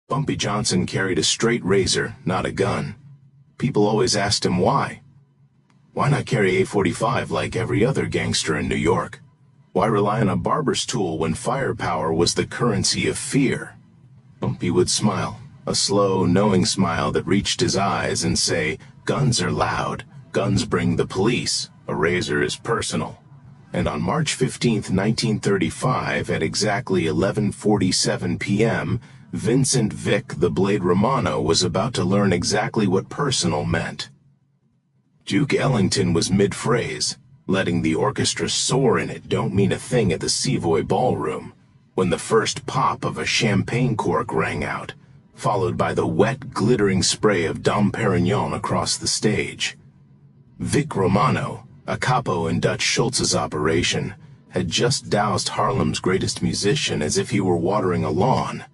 Bumpy Johnson carried a straight razor, not a gun. People always asked him why. Why not carry A-45 like every other gangster in New York? Why rely on a barber's tool when firepower was the currency of fear? Bumpy would smile, a slow, knowing smile that reached his eyes, and say, "Guns are loud. Guns bring the police. A razor is personal." And on March 15, 1935, at exactly 11:47 p.m., Vincent Vic the Blade Romano was about to learn exactly what personal meant. Duke Ellington was mid-phrase, letting the orchestra soar in it don't mean a thing at the Savoy Ballroom, when the first pop of a champagne cork rang out, followed by the wet, glittering spray of Dom Perignon across the stage. Vic Romano, a capo in Dutch Schultz's operation, had just doused Harlem's greatest musician as if he were watering a lawn,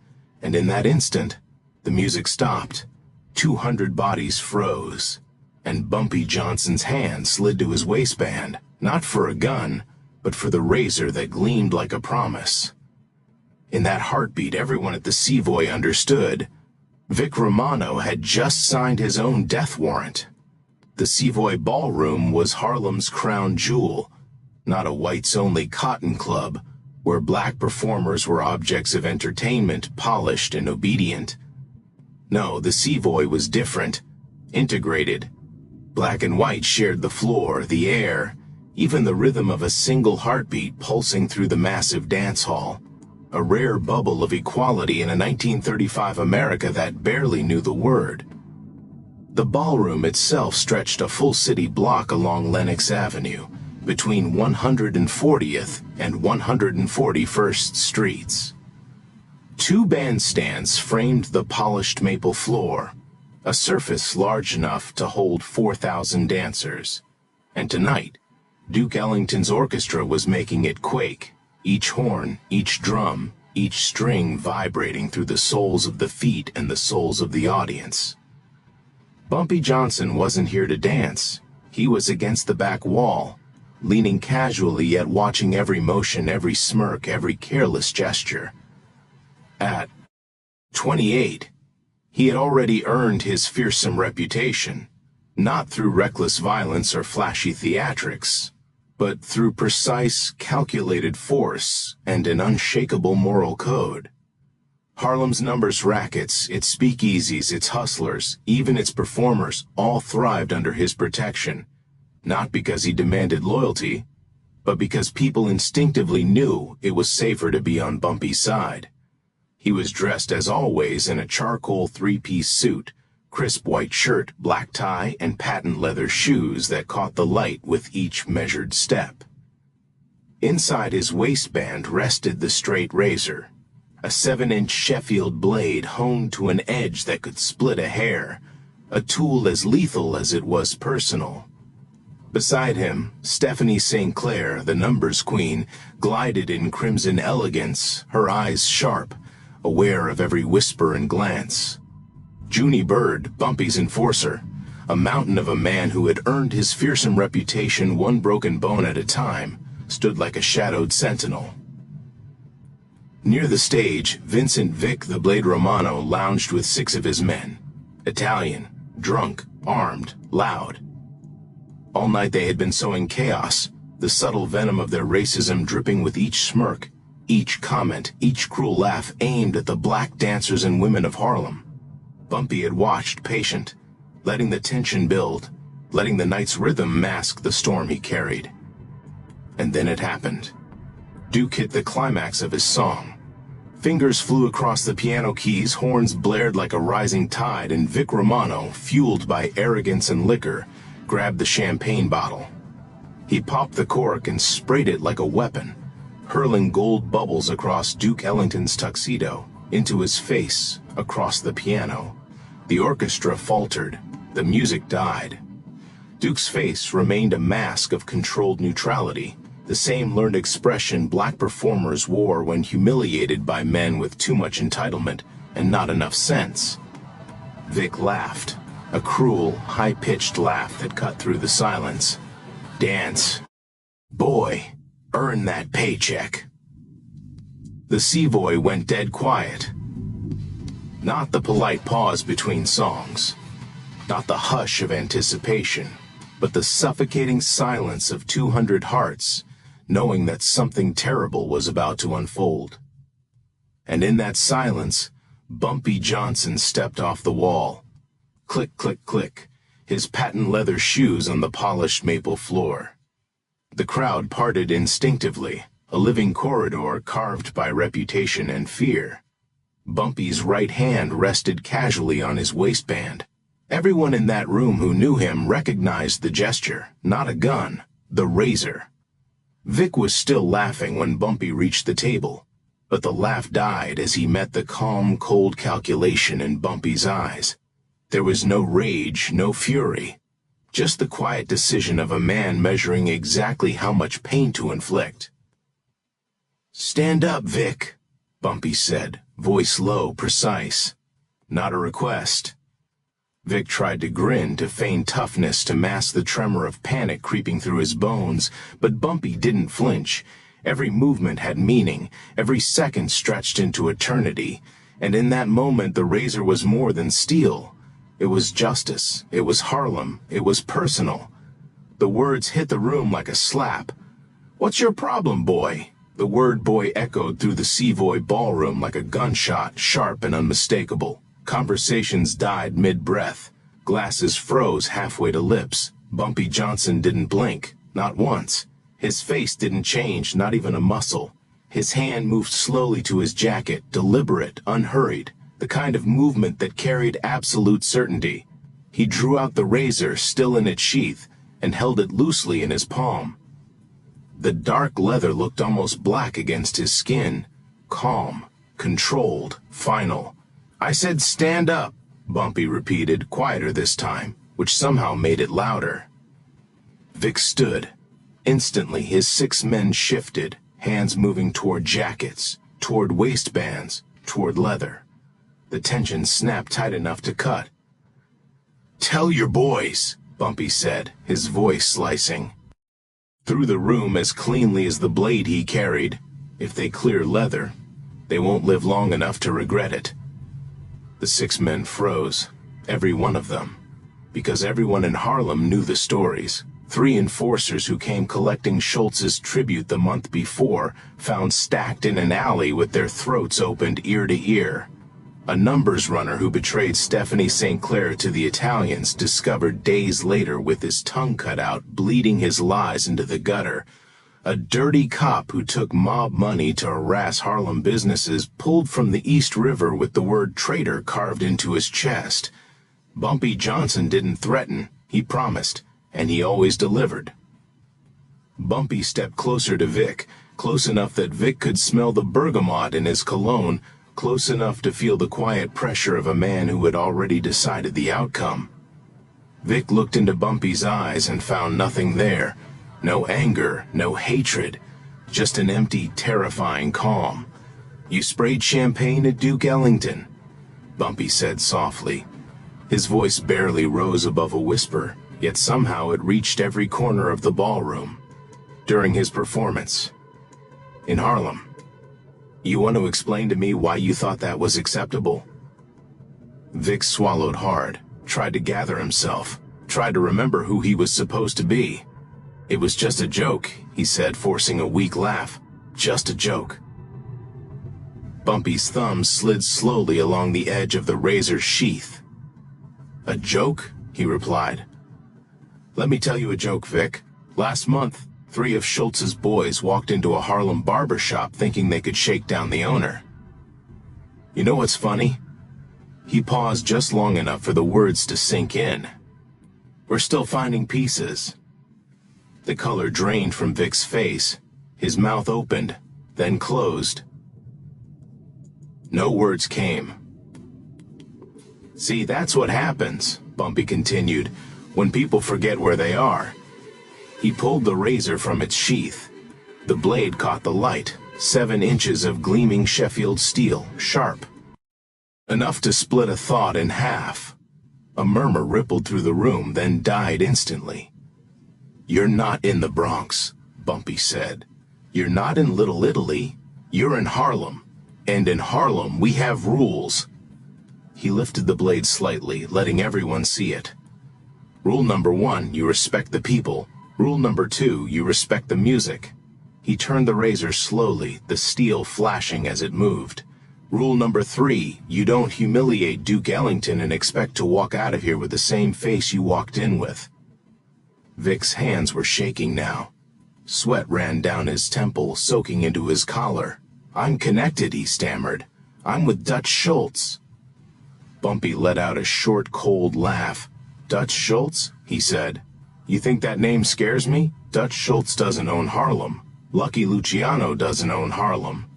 and in that instant, the music stopped, 200 bodies froze, and Bumpy Johnson's hand slid to his waistband, not for a gun, but for the razor that gleamed like a promise. In that heartbeat, everyone at the Savoy understood. Vic Romano had just signed his own death warrant. The Savoy Ballroom was Harlem's crown jewel, not a whites-only cotton club, where black performers were objects of entertainment, polished and obedient. No, the Savoy was different, integrated. Black and white shared the floor, the air, even the rhythm of a single heartbeat pulsing through the massive dance hall, a rare bubble of equality in a 1935 America that barely knew the word. The ballroom itself stretched a full city block along Lenox Avenue, between 140th and 141st Streets. Two bandstands framed the polished maple floor, a surface large enough to hold 4,000 dancers. And tonight, Duke Ellington's orchestra was making it quake, each horn, each drum, each string vibrating through the soles of the feet and the souls of the audience. Bumpy Johnson wasn't here to dance. He was against the back wall, leaning casually yet watching every motion, every smirk, every careless gesture. At 28, he had already earned his fearsome reputation, not through reckless violence or flashy theatrics, but through precise, calculated force and an unshakable moral code. Harlem's numbers rackets, its speakeasies, its hustlers, even its performers, all thrived under his protection, not because he demanded loyalty, but because people instinctively knew it was safer to be on Bumpy's side. He was dressed as always in a charcoal three-piece suit, crisp white shirt, black tie, and patent leather shoes that caught the light with each measured step. Inside his waistband rested the straight razor, a 7-inch Sheffield blade honed to an edge that could split a hair, a tool as lethal as it was personal. Beside him, Stephanie St. Clair, the numbers queen, glided in crimson elegance, her eyes sharp, aware of every whisper and glance. Junie Bird, Bumpy's enforcer, a mountain of a man who had earned his fearsome reputation one broken bone at a time, stood like a shadowed sentinel. Near the stage, Vincent Vic the Blade Romano lounged with 6 of his men, Italian, drunk, armed, loud. All night they had been sowing chaos, the subtle venom of their racism dripping with each smirk, each comment, each cruel laugh aimed at the black dancers and women of Harlem. Bumpy had watched, patient, letting the tension build, letting the night's rhythm mask the storm he carried. And then it happened. Duke hit the climax of his song. Fingers flew across the piano keys, horns blared like a rising tide, and Vic Romano, fueled by arrogance and liquor, grabbed the champagne bottle. He popped the cork and sprayed it like a weapon, hurling gold bubbles across Duke Ellington's tuxedo, into his face, across the piano. The orchestra faltered. The music died. Duke's face remained a mask of controlled neutrality, the same learned expression black performers wore when humiliated by men with too much entitlement and not enough sense. Vic laughed, a cruel, high-pitched laugh that cut through the silence. Dance. Boy, earn that paycheck. The Savoy went dead quiet. Not the polite pause between songs. Not the hush of anticipation, but the suffocating silence of 200 hearts, knowing that something terrible was about to unfold. And in that silence, Bumpy Johnson stepped off the wall. Click, click, click, his patent leather shoes on the polished maple floor. The crowd parted instinctively, a living corridor carved by reputation and fear. Bumpy's right hand rested casually on his waistband. Everyone in that room who knew him recognized the gesture, not a gun, the razor. Vic was still laughing when Bumpy reached the table, but the laugh died as he met the calm, cold calculation in Bumpy's eyes. There was no rage, no fury, just the quiet decision of a man measuring exactly how much pain to inflict. "Stand up, Vic," Bumpy said, voice low, precise. Not a request. Vic tried to grin, to feign toughness, to mask the tremor of panic creeping through his bones, but Bumpy didn't flinch. Every movement had meaning, every second stretched into eternity, and in that moment the razor was more than steel. It was justice, it was Harlem, it was personal. The words hit the room like a slap. "What's your problem, boy?" The word boy echoed through the Savoy ballroom like a gunshot, sharp and unmistakable. Conversations died mid-breath. Glasses froze halfway to lips. Bumpy Johnson didn't blink, not once. His face didn't change, not even a muscle. His hand moved slowly to his jacket, deliberate, unhurried, the kind of movement that carried absolute certainty. He drew out the razor, still in its sheath, and held it loosely in his palm. The dark leather looked almost black against his skin. Calm, controlled, final. "I said stand up," Bumpy repeated, quieter this time, which somehow made it louder. Vic stood. Instantly, his 6 men shifted, hands moving toward jackets, toward waistbands, toward leather. The tension snapped tight enough to cut. "Tell your boys," Bumpy said, his voice slicing through the room as cleanly as the blade he carried. "If they clear leather, they won't live long enough to regret it." The 6 men froze, every one of them, because everyone in Harlem knew the stories. 3 enforcers who came collecting Schultz's tribute the month before, found stacked in an alley with their throats opened ear to ear. A numbers runner who betrayed Stephanie St. Clair to the Italians, discovered days later with his tongue cut out, bleeding his lies into the gutter. A dirty cop who took mob money to harass Harlem businesses, pulled from the East River with the word traitor carved into his chest. Bumpy Johnson didn't threaten, he promised, and he always delivered. Bumpy stepped closer to Vic, close enough that Vic could smell the bergamot in his cologne, close enough to feel the quiet pressure of a man who had already decided the outcome. Vic looked into Bumpy's eyes and found nothing there. No anger, no hatred, just an empty, terrifying calm. "You sprayed champagne at Duke Ellington," Bumpy said softly. His voice barely rose above a whisper, yet somehow it reached every corner of the ballroom. "During his performance in Harlem. You want to explain to me why you thought that was acceptable?" Vic swallowed hard, tried to gather himself, tried to remember who he was supposed to be. "It was just a joke," he said, forcing a weak laugh. "Just a joke." Bumpy's thumb slid slowly along the edge of the razor's sheath. "A joke?" he replied. "Let me tell you a joke, Vic. Last month, 3 of Schultz's boys walked into a Harlem barber shop thinking they could shake down the owner. You know what's funny?" He paused just long enough for the words to sink in. "We're still finding pieces." The color drained from Vic's face. His mouth opened, then closed. No words came. "See, that's what happens," Bumpy continued, "when people forget where they are." He pulled the razor from its sheath. The blade caught the light, 7 inches of gleaming Sheffield steel, sharp. Enough to split a thought in half. A murmur rippled through the room, then died instantly. "You're not in the Bronx," Bumpy said. "You're not in Little Italy. You're in Harlem. And in Harlem, we have rules." He lifted the blade slightly, letting everyone see it. Rule number 1, you respect the people. Rule number 2, you respect the music. He turned the razor slowly, the steel flashing as it moved. Rule number 3, you don't humiliate Duke Ellington and expect to walk out of here with the same face you walked in with. Vic's hands were shaking now. Sweat ran down his temple, soaking into his collar. I'm connected, he stammered. I'm with Dutch Schultz. Bumpy let out a short, cold laugh. Dutch Schultz? He said. You think that name scares me? Dutch Schultz doesn't own Harlem. Lucky Luciano doesn't own Harlem.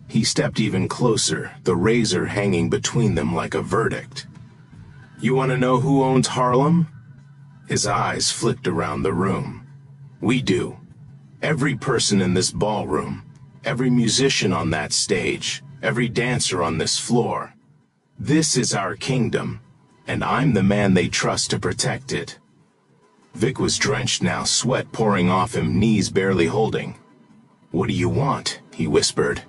He stepped even closer, the razor hanging between them like a verdict. You want to know who owns Harlem? His eyes flicked around the room. We do. Every person in this ballroom, every musician on that stage, every dancer on this floor. This is our kingdom, and I'm the man they trust to protect it. Vic was drenched now, sweat pouring off him, knees barely holding. What do you want? He whispered.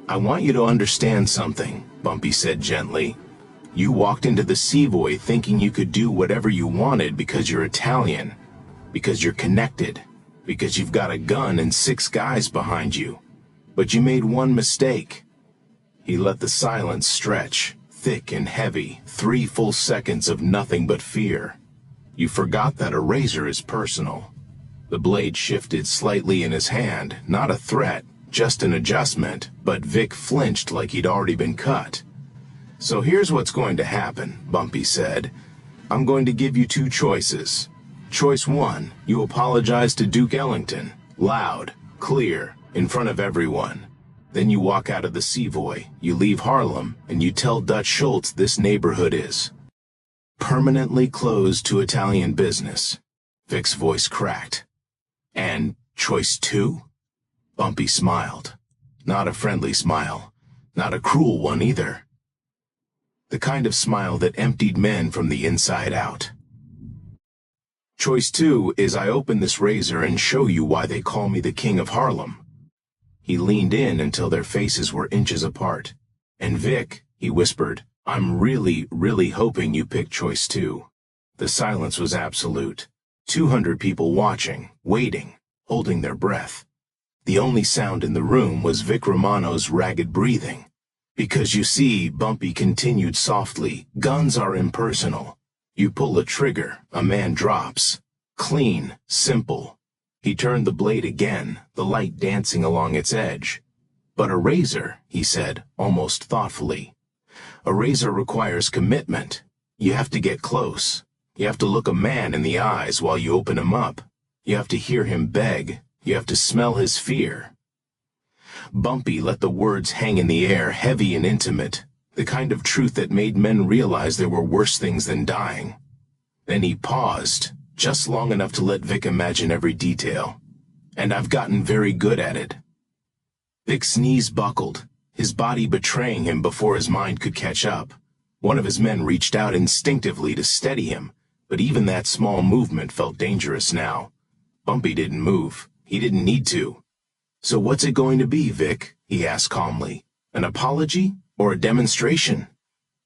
I want you to understand something, Bumpy said gently. You walked into the Savoy thinking you could do whatever you wanted because you're Italian, because you're connected, because you've got a gun and 6 guys behind you. But you made one mistake. He let the silence stretch, thick and heavy, 3 full seconds of nothing but fear. You forgot that a razor is personal. The blade shifted slightly in his hand, not a threat, just an adjustment, but Vic flinched like he'd already been cut. So here's what's going to happen, Bumpy said. I'm going to give you 2 choices. Choice 1, you apologize to Duke Ellington, loud, clear, in front of everyone. Then you walk out of the Savoy, you leave Harlem, and you tell Dutch Schultz this neighborhood is permanently closed to Italian business. Vic's voice cracked. And choice 2? Bumpy smiled. Not a friendly smile. Not a cruel one either. The kind of smile that emptied men from the inside out. Choice 2 is I open this razor and show you why they call me the King of Harlem. He leaned in until their faces were inches apart. And Vic, he whispered, I'm really, really hoping you pick choice 2. The silence was absolute. 200 people watching, waiting, holding their breath. The only sound in the room was Vic Romano's ragged breathing. Because you see, Bumpy continued softly, guns are impersonal. You pull a trigger, a man drops. Clean, simple. He turned the blade again, the light dancing along its edge. But a razor, he said, almost thoughtfully. A razor requires commitment. You have to get close. You have to look a man in the eyes while you open him up. You have to hear him beg. You have to smell his fear. Bumpy let the words hang in the air, heavy and intimate, the kind of truth that made men realize there were worse things than dying. Then he paused, just long enough to let Vic imagine every detail. And I've gotten very good at it. Vic's knees buckled, his body betraying him before his mind could catch up. One of his men reached out instinctively to steady him, but even that small movement felt dangerous now. Bumpy didn't move. He didn't need to. So what's it going to be, Vic? He asked calmly. An apology or a demonstration?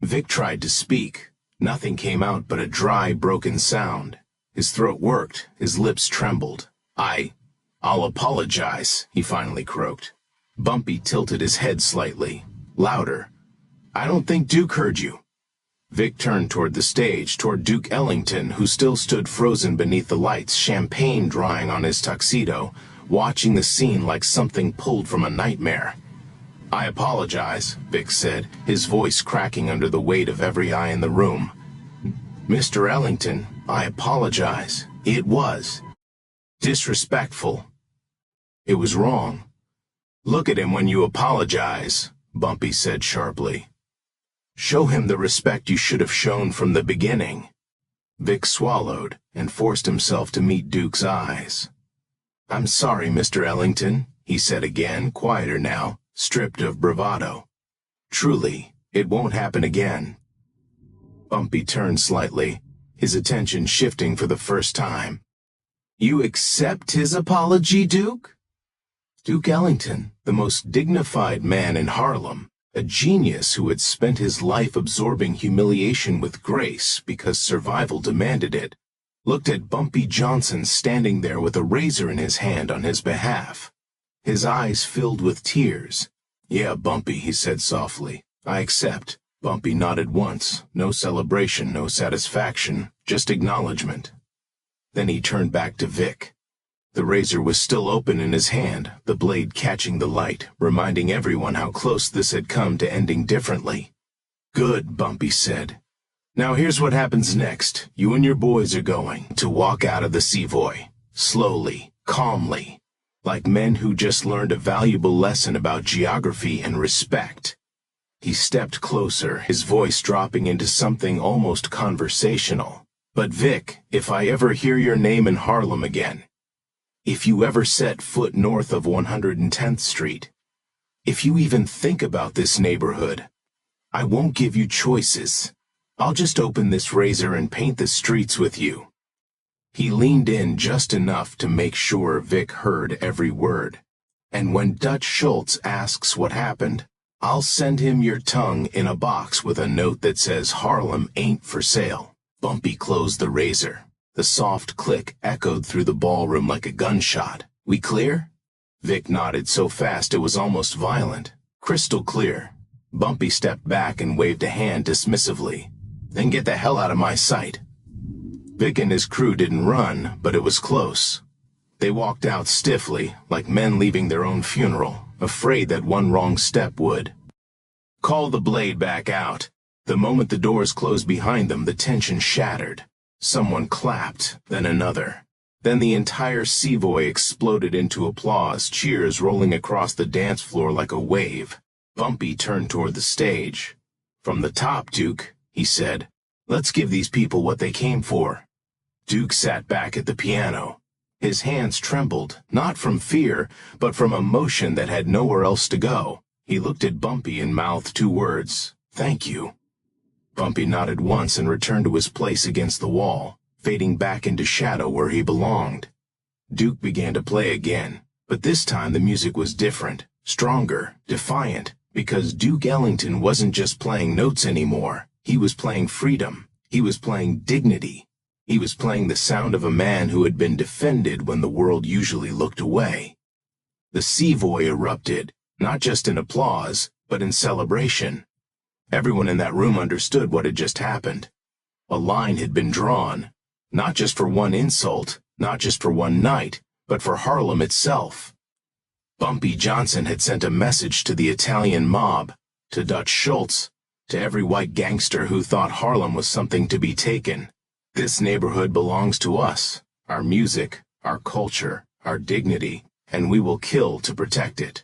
Vic tried to speak. Nothing came out but a dry, broken sound. His throat worked. His lips trembled. I'll apologize, he finally croaked. Bumpy tilted his head slightly. Louder. I don't think Duke heard you. Vic turned toward the stage, toward Duke Ellington, who still stood frozen beneath the lights, champagne drying on his tuxedo, watching the scene like something pulled from a nightmare. I apologize, Vic said, his voice cracking under the weight of every eye in the room. Mr. Ellington, I apologize. It was disrespectful. It was wrong. Look at him when you apologize, Bumpy said sharply. Show him the respect you should have shown from the beginning. Vic swallowed and forced himself to meet Duke's eyes. I'm sorry, Mr. Ellington, he said again, quieter now, stripped of bravado. Truly, it won't happen again. Bumpy turned slightly, his attention shifting for the first time. You accept his apology, Duke? Duke Ellington, the most dignified man in Harlem, A genius who had spent his life absorbing humiliation with grace because survival demanded it, looked at Bumpy Johnson standing there with a razor in his hand on his behalf. His eyes filled with tears. "Yeah, Bumpy," he said softly. "I accept." Bumpy nodded once. No celebration, no satisfaction, just acknowledgement. Then he turned back to Vic. The razor was still open in his hand, the blade catching the light, reminding everyone how close this had come to ending differently. "Good," Bumpy said. "Now here's what happens next. You and your boys are going to walk out of the Savoy, slowly, calmly, like men who just learned a valuable lesson about geography and respect." He stepped closer, his voice dropping into something almost conversational. "But Vic, if I ever hear your name in Harlem again, if you ever set foot north of 110th Street, if you even think about this neighborhood, I won't give you choices. I'll just open this razor and paint the streets with you." He leaned in just enough to make sure Vic heard every word. "And when Dutch Schultz asks what happened, I'll send him your tongue in a box with a note that says Harlem ain't for sale." Bumpy closed the razor. The soft click echoed through the ballroom like a gunshot. "We clear?" Vic nodded so fast it was almost violent. "Crystal clear." Bumpy stepped back and waved a hand dismissively. "Then get the hell out of my sight." Vic and his crew didn't run, but it was close. They walked out stiffly, like men leaving their own funeral, afraid that one wrong step would. "Call the Blade back out." The moment the doors closed behind them, the tension shattered. Someone clapped, then another. Then the entire Savoy exploded into applause, cheers rolling across the dance floor like a wave. Bumpy turned toward the stage. "From the top, Duke," he said. "Let's give these people what they came for." Duke sat back at the piano. His hands trembled, not from fear, but from emotion that had nowhere else to go. He looked at Bumpy and mouthed two words, "Thank you." Bumpy nodded once and returned to his place against the wall, fading back into shadow where he belonged. Duke began to play again, but this time the music was different, stronger, defiant, because Duke Ellington wasn't just playing notes anymore. He was playing freedom. He was playing dignity. He was playing the sound of a man who had been defended when the world usually looked away. The Savoy erupted, not just in applause, but in celebration. Everyone in that room understood what had just happened. A line had been drawn, not just for one insult, not just for one night, but for Harlem itself. Bumpy Johnson had sent a message to the Italian mob, to Dutch Schultz, to every white gangster who thought Harlem was something to be taken. This neighborhood belongs to us, our music, our culture, our dignity, and we will kill to protect it.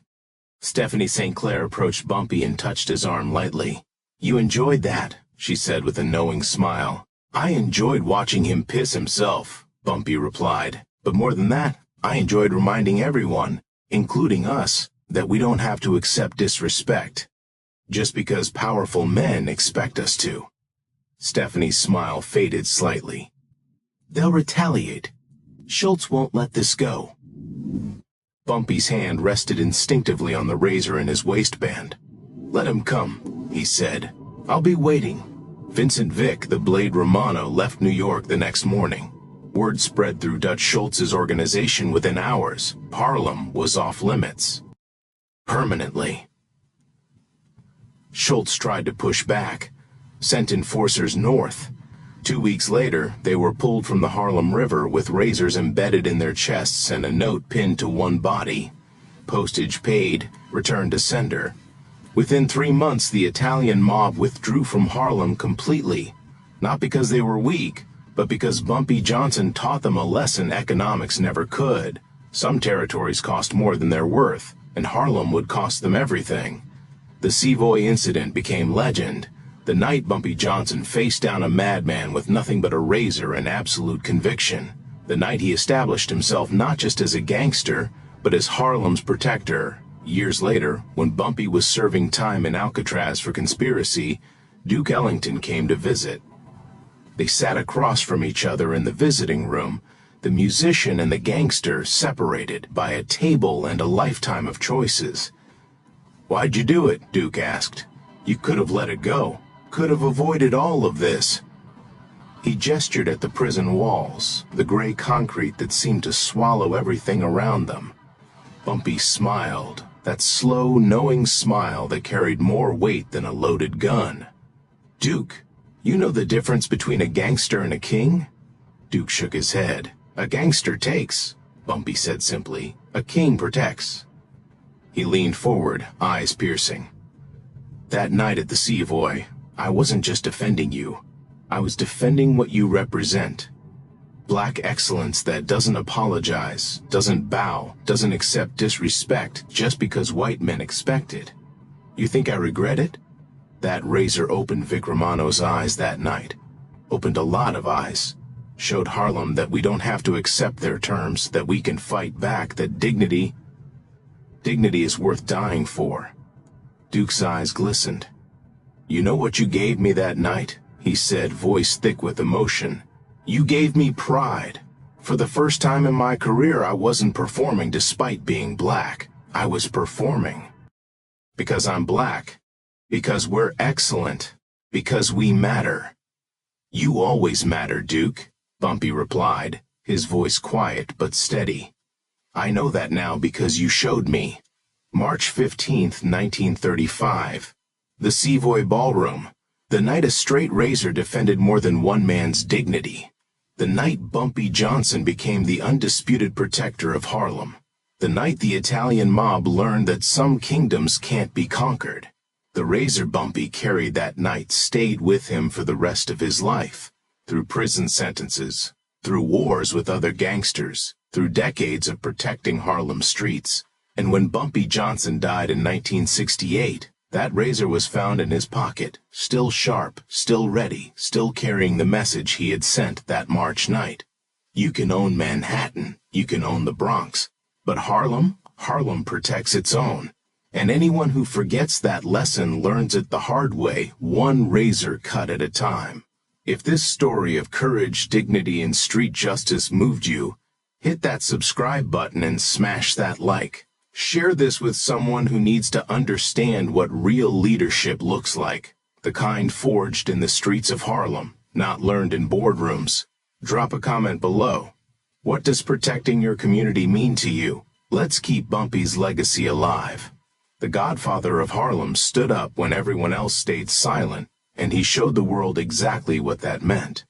Stephanie St. Clair approached Bumpy and touched his arm lightly. "You enjoyed that," she said with a knowing smile. "I enjoyed watching him piss himself," Bumpy replied. "But more than that, I enjoyed reminding everyone, including us, that we don't have to accept disrespect, just because powerful men expect us to." Stephanie's smile faded slightly. "They'll retaliate. Schultz won't let this go." Bumpy's hand rested instinctively on the razor in his waistband. "Let him come," he said. "I'll be waiting." Vincent Vic the Blade Romano left New York the next morning. Word spread through Dutch Schultz's organization within hours. Harlem was off limits. Permanently. Schultz tried to push back, sent enforcers north. 2 weeks later, they were pulled from the Harlem River with razors embedded in their chests and a note pinned to one body. Postage paid, return to sender. Within 3 months, the Italian mob withdrew from Harlem completely, not because they were weak, but because Bumpy Johnson taught them a lesson economics never could. Some territories cost more than they're worth, and Harlem would cost them everything. The Savoy incident became legend. The night Bumpy Johnson faced down a madman with nothing but a razor and absolute conviction. The night he established himself not just as a gangster, but as Harlem's protector. Years later, when Bumpy was serving time in Alcatraz for conspiracy, Duke Ellington came to visit. They sat across from each other in the visiting room, the musician and the gangster separated by a table and a lifetime of choices. "Why'd you do it?" Duke asked. "You could have let it go. Could have avoided all of this." He gestured at the prison walls, the gray concrete that seemed to swallow everything around them. Bumpy smiled, that slow, knowing smile that carried more weight than a loaded gun. "Duke, you know the difference between a gangster and a king?" Duke shook his head. "A gangster takes," Bumpy said simply. "A king protects." He leaned forward, eyes piercing. "That night at the Savoy, I wasn't just defending you. I was defending what you represent. Black excellence that doesn't apologize, doesn't bow, doesn't accept disrespect just because white men expect it. You think I regret it?" That razor opened Vic Romano's eyes that night. Opened a lot of eyes. Showed Harlem that we don't have to accept their terms, that we can fight back, that dignity is worth dying for. Duke's eyes glistened. "You know what you gave me that night?" he said, voice thick with emotion. "You gave me pride. For the first time in my career, I wasn't performing despite being black. I was performing. Because I'm black. Because we're excellent. Because we matter." "You always matter, Duke," Bumpy replied, his voice quiet but steady. "I know that now because you showed me. March 15th, 1935. The Savoy Ballroom. The night a straight razor defended more than one man's dignity. The night Bumpy Johnson became the undisputed protector of Harlem. The night the Italian mob learned that some kingdoms can't be conquered. The razor Bumpy carried that night stayed with him for the rest of his life, through prison sentences, through wars with other gangsters, through decades of protecting Harlem streets. And when Bumpy Johnson died in 1968, that razor was found in his pocket, still sharp, still ready, still carrying the message he had sent that March night. You can own Manhattan, you can own the Bronx, but Harlem protects its own. And anyone who forgets that lesson learns it the hard way, one razor cut at a time. If this story of courage, dignity, and street justice moved you, hit that subscribe button and smash that like. Share this with someone who needs to understand what real leadership looks like, the kind forged in the streets of Harlem, not learned in boardrooms. Drop a comment below. What does protecting your community mean to you? Let's keep Bumpy's legacy alive. The Godfather of Harlem stood up when everyone else stayed silent, and he showed the world exactly what that meant.